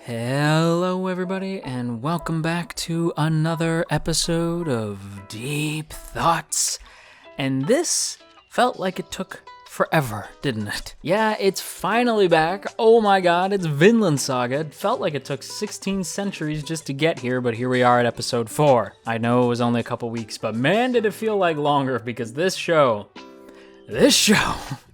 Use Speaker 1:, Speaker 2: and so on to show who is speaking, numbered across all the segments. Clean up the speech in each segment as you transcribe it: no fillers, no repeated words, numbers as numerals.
Speaker 1: Hello everybody and welcome back to another episode of Deep Thoughts. And this felt like it took forever, didn't it? Yeah, it's finally back. Oh my god, it's Vinland Saga. It felt like it took 16 centuries just to get here, but here we are at episode 4. I know it was only a couple weeks, but man did it feel like longer because this show...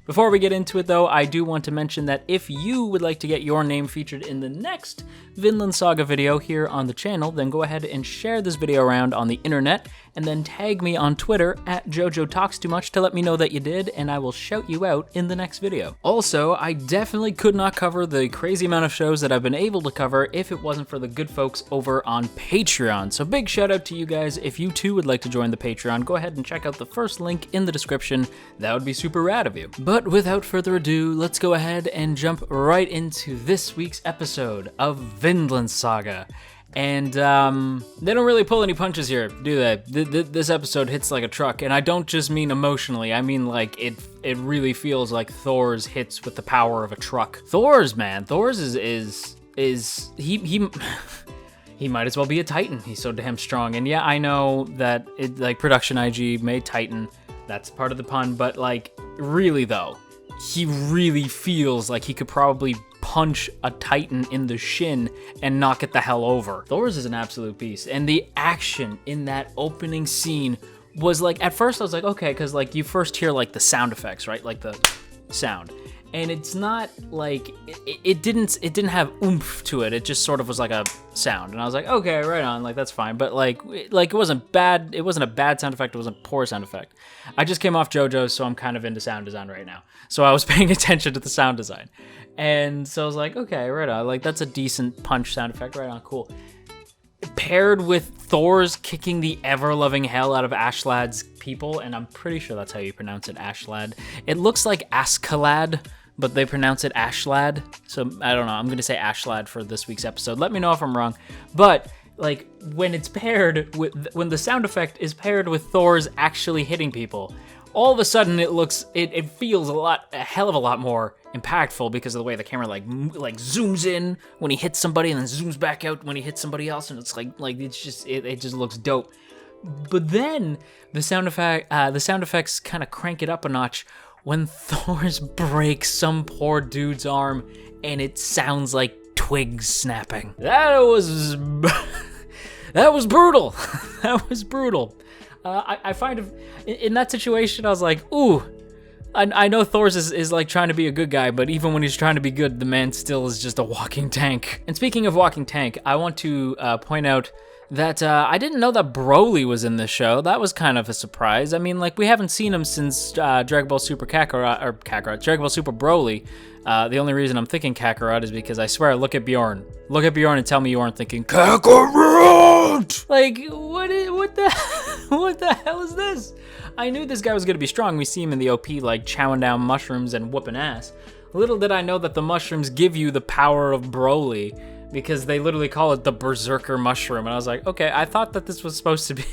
Speaker 1: Before we get into it though, I do want to mention that if you would like to get your name featured in the next Vinland Saga video here on the channel, then go ahead and share this video around on the internet, and then tag me on Twitter at JoJo Talks Too Much to let me know that you did, and I will shout you out in the next video. Also, I definitely could not cover the crazy amount of shows that I've been able to cover if it wasn't for the good folks over on Patreon. So big shout out to you guys. If you too would like to join the Patreon, go ahead and check out the first link in the description. That would be super rad of you. But without further ado, let's go ahead and jump right into this week's episode of Vinland Saga. And they don't really pull any punches here, do they? This episode hits like a truck, and I don't just mean emotionally. I mean like it really feels like Thors hits with the power of a truck. Thors, man, Thors is he he might as well be a Titan. He's so damn strong. And yeah, I know that it like Production IG made Titan. That's part of the pun, but like really though, he really feels like he could probably punch a Titan in the shin and knock it the hell over. Thors is an absolute beast, and the action in that opening scene was like, at first I was like, okay, because like you first hear like the sound effects, right? Like the sound. And it's not like, it didn't have oomph to it. It just sort of was like a sound. And I was like, okay, right on, like that's fine. But like it wasn't bad. It wasn't a bad sound effect. It wasn't a poor sound effect. I just came off JoJo, so I'm kind of into sound design right now. So I was paying attention to the sound design. And so I was like, okay, right on. Like that's a decent punch sound effect, right on, cool. Paired with Thors kicking the ever-loving hell out of Ashlad's people, and I'm pretty sure that's how you pronounce it, Ashlad. It looks like Askalad, but they pronounce it Ashlad, so I don't know. I'm gonna say Ashlad for this week's episode. Let me know if I'm wrong. But like when it's paired with, when the sound effect is paired with Thors actually hitting people, all of a sudden it feels a hell of a lot more impactful because of the way the camera like zooms in when he hits somebody and then zooms back out when he hits somebody else, and it's like it just looks dope. But then the sound effects kind of crank it up a notch when Thors breaks some poor dude's arm and it sounds like twigs snapping. That was brutal. That was brutal. I find in that situation, I was like, ooh, I know Thors is like trying to be a good guy, but even when he's trying to be good, the man still is just a walking tank. And speaking of walking tank, I want to point out that I didn't know that Broly was in this show. That was kind of a surprise. I mean, like, we haven't seen him since Dragon Ball Super Dragon Ball Super Broly. The only reason I'm thinking Kakarot is because I swear, look at Bjorn. Look at Bjorn and tell me you aren't thinking Kakarot! Like, what the hell is this? I knew this guy was gonna be strong. We see him in the OP, like, chowing down mushrooms and whooping ass. Little did I know that the mushrooms give you the power of Broly, because they literally call it the Berserker mushroom. And I was like, okay, I thought that this was supposed to be...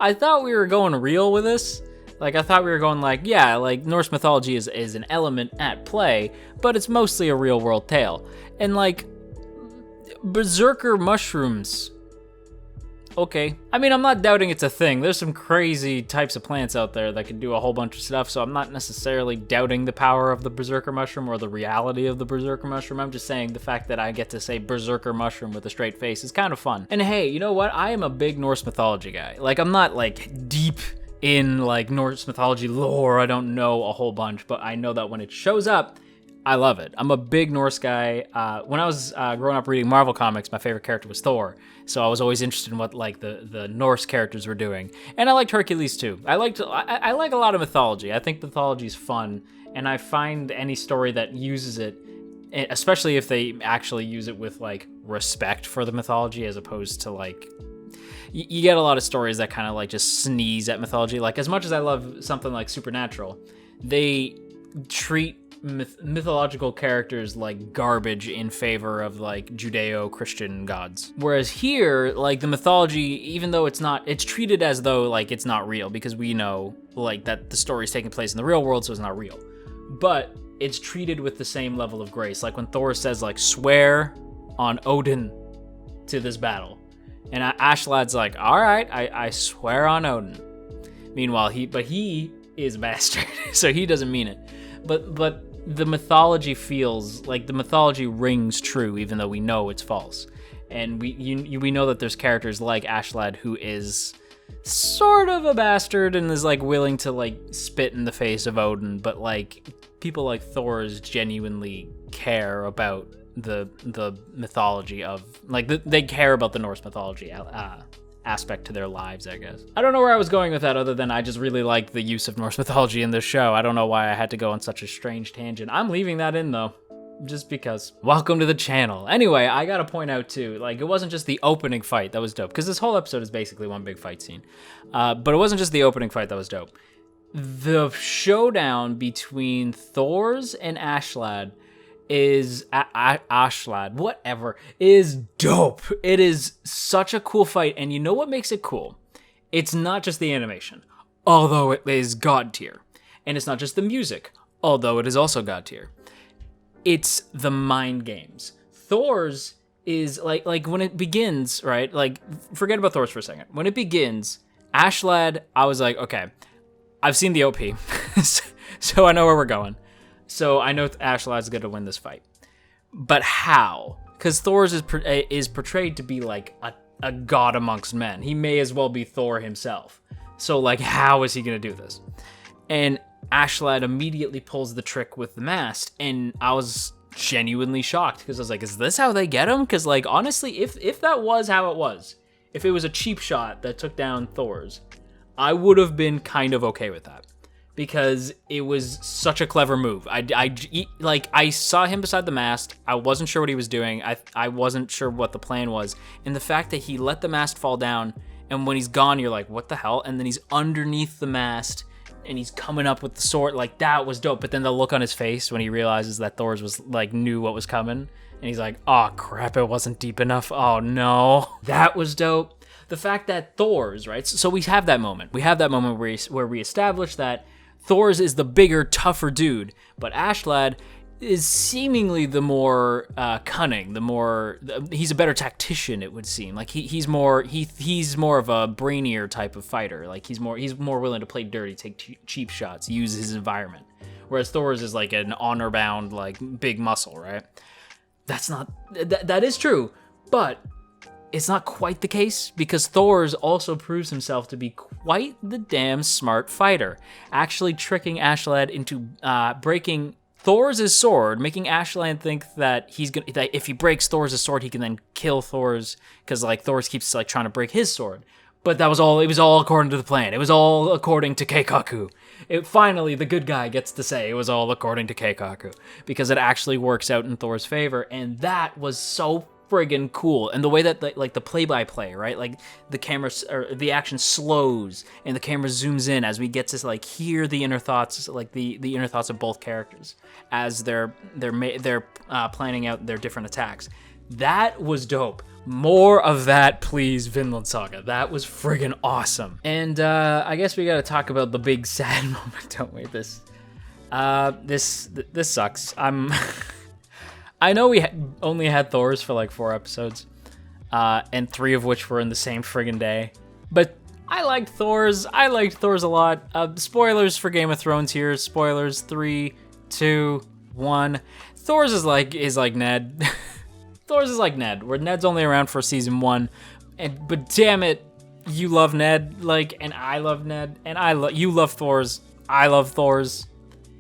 Speaker 1: I thought we were going real with this. Like, I thought we were going like, yeah, like, Norse mythology is an element at play, but it's mostly a real-world tale. And, like, Berserker mushrooms... Okay. I mean, I'm not doubting it's a thing. There's some crazy types of plants out there that can do a whole bunch of stuff, so I'm not necessarily doubting the power of the Berserker mushroom or the reality of the Berserker mushroom. I'm just saying the fact that I get to say Berserker mushroom with a straight face is kind of fun. And hey, you know what? I am a big Norse mythology guy. Like, I'm not, like, deep in, like, Norse mythology lore. I don't know a whole bunch, but I know that when it shows up, I love it. I'm a big Norse guy. When I was growing up reading Marvel comics, my favorite character was Thor. So I was always interested in what like the Norse characters were doing. And I liked Hercules too. I like a lot of mythology. I think mythology is fun, and I find any story that uses it, especially if they actually use it with like respect for the mythology, as opposed to like you get a lot of stories that kind of like just sneeze at mythology. Like, as much as I love something like Supernatural, they treat mythological characters like garbage in favor of like Judeo-Christian gods. Whereas here, like, the mythology, even though it's treated as though like it's not real, because we know like that the story is taking place in the real world, so it's not real. But it's treated with the same level of grace. Like when Thor says like swear on Odin to this battle. And Ashlad's like, all right, I swear on Odin. Meanwhile, he is a bastard, so he doesn't mean it. But the mythology feels like the mythology rings true, even though we know it's false. And we know that there's characters like Ashlad who is sort of a bastard and is like willing to like spit in the face of Odin, but like people like Thors genuinely care about the mythology of like they care about the Norse mythology aspect to their lives, I guess. I don't know where I was going with that other than I just really like the use of Norse mythology in this show. I don't know why I had to go on such a strange tangent. I'm leaving that in though, just because. Welcome to the channel. Anyway, I gotta point out too, like it wasn't just the opening fight that was dope, because this whole episode is basically one big fight scene. But it wasn't just the opening fight that was dope. The showdown between Thors and Ashlad is Ashlad, whatever, is dope. It is such a cool fight, and you know what makes it cool? It's not just the animation, although it is god tier, and it's not just the music, although it is also god tier. It's the mind games. Thors is like when it begins, right? Like forget about Thors for a second. When it begins, Ashlad, I was like, okay, I've seen the OP, so I know where we're going. So I know Ashlad's going to win this fight. But how? Because Thors is portrayed to be like a god amongst men. He may as well be Thor himself. So like, how is he going to do this? And Ashlad immediately pulls the trick with the mast, and I was genuinely shocked because I was like, is this how they get him? Because like, honestly, if that was how it was, if it was a cheap shot that took down Thors, I would have been kind of okay with that. Because it was such a clever move. I saw him beside the mast. I wasn't sure what he was doing. I wasn't sure what the plan was. And the fact that he let the mast fall down, and when he's gone, you're like, what the hell? And then he's underneath the mast, and he's coming up with the sword. Like, that was dope. But then the look on his face when he realizes that Thors was like knew what was coming, and he's like, oh crap, it wasn't deep enough. Oh no. That was dope. The fact that Thors, right? So we have that moment. We have that moment where we establish that Thors is the bigger, tougher dude, but Ashlad is seemingly the more cunning, he's a better tactician, it would seem. Like he's more of a brainier type of fighter. Like he's more willing to play dirty, take cheap shots, use his environment. Whereas Thors is like an honor-bound, like big muscle, right? That is true, but it's not quite the case, because Thors also proves himself to be quite the damn smart fighter, actually tricking Ashlad into breaking Thors' sword, making Ashlad think that that if he breaks Thors' sword, he can then kill Thors, because like Thors keeps like trying to break his sword. But it was all according to the plan. It was all according to Keikaku. Finally, the good guy gets to say it was all according to Keikaku, because it actually works out in Thor's favor, and that was so friggin' cool. And the way that like the play-by-play, right? Like the camera or the action slows and the camera zooms in as we get to like hear the inner thoughts, like the inner thoughts of both characters as they're planning out their different attacks. That was dope. More of that, please, Vinland Saga. That was friggin' awesome. And I guess we gotta talk about the big sad moment, don't we? This sucks. I know we only had Thors for like 4 episodes, and 3 of which were in the same friggin' day. But I liked Thors. I liked Thors a lot. Spoilers for Game of Thrones here. Spoilers, 3, 2, 1. Thors is like Ned. Thors is like Ned, where Ned's only around for season 1, but damn it, you love Ned, like, and I love Ned, and you love Thors. I love Thors.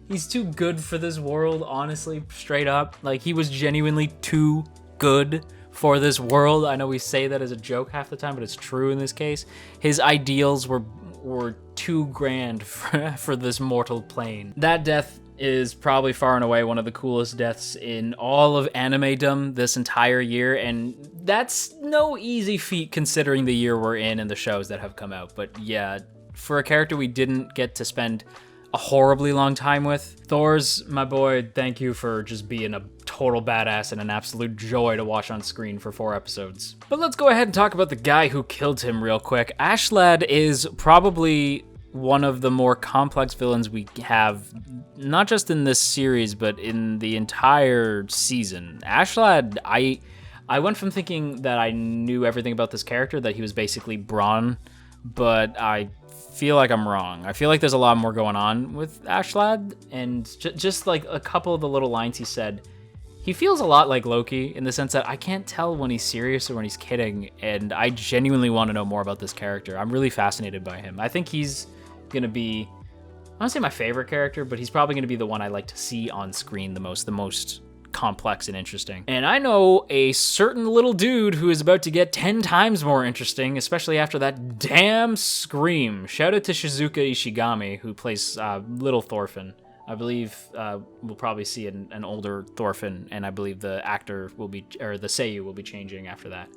Speaker 1: He's too good for this world, honestly, straight up. Like, he was genuinely too good for this world. I know we say that as a joke half the time, but it's true in this case. His ideals were too grand for this mortal plane. That death is probably far and away one of the coolest deaths in all of anime-dom this entire year, and that's no easy feat considering the year we're in and the shows that have come out. But yeah, for a character we didn't get to spend a horribly long time with, Thors, my boy, thank you for just being a total badass and an absolute joy to watch on screen for 4 episodes. But let's go ahead and talk about the guy who killed him real quick. Ashlad is probably one of the more complex villains we have, not just in this series, but in the entire season. Ashlad, I I went from thinking that I knew everything about this character, that he was basically Braun, but I feel like I'm wrong. I feel like there's a lot more going on with Ashlad, and just like a couple of the little lines he said, he feels a lot like Loki in the sense that I can't tell when he's serious or when he's kidding, and I genuinely want to know more about this character. I'm really fascinated by him. I think he's gonna be, I don't say my favorite character, but he's probably gonna be the one I like to see on screen the most complex and interesting. And I know a certain little dude who is about to get 10 times more interesting, especially after that damn scream. Shout out to Shizuka Ishigami, who plays little Thorfinn. I believe we'll probably see an older Thorfinn, and I believe the actor will be, or the seiyuu will be changing after that.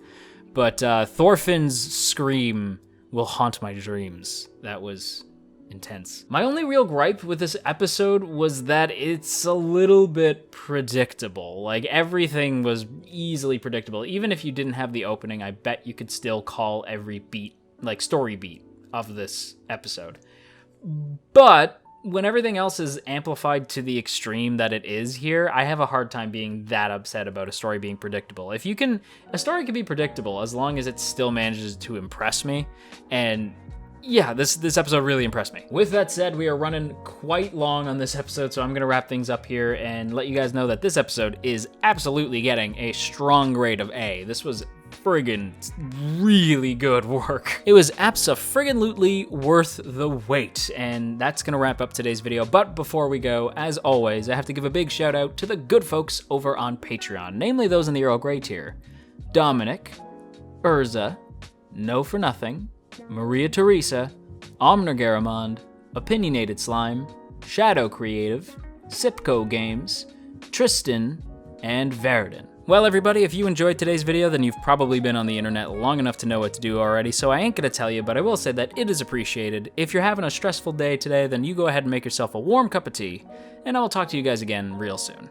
Speaker 1: But Thorfinn's scream will haunt my dreams. That was intense. My only real gripe with this episode was that it's a little bit predictable. Like, everything was easily predictable. Even if you didn't have the opening, I bet you could still call every beat, like story beat of this episode. But when everything else is amplified to the extreme that it is here, I have a hard time being that upset about a story being predictable. A story can be predictable as long as it still manages to impress me, and yeah, this episode really impressed me. With that said, we are running quite long on this episode, so I'm gonna wrap things up here and let you guys know that this episode is absolutely getting a strong grade of A. This was friggin' really good work. It was abso-friggin-lutely worth the wait, and that's gonna wrap up today's video. But before we go, as always, I have to give a big shout out to the good folks over on Patreon, namely those in the Earl Grey tier: Dominic, Urza, No For Nothing, Maria Teresa, Omner Garamond, Opinionated Slime, Shadow Creative, Sipco Games, Tristan, and Verdin. Well, everybody, if you enjoyed today's video, then you've probably been on the internet long enough to know what to do already, so I ain't gonna tell you, but I will say that it is appreciated. If you're having a stressful day today, then you go ahead and make yourself a warm cup of tea, and I will talk to you guys again real soon.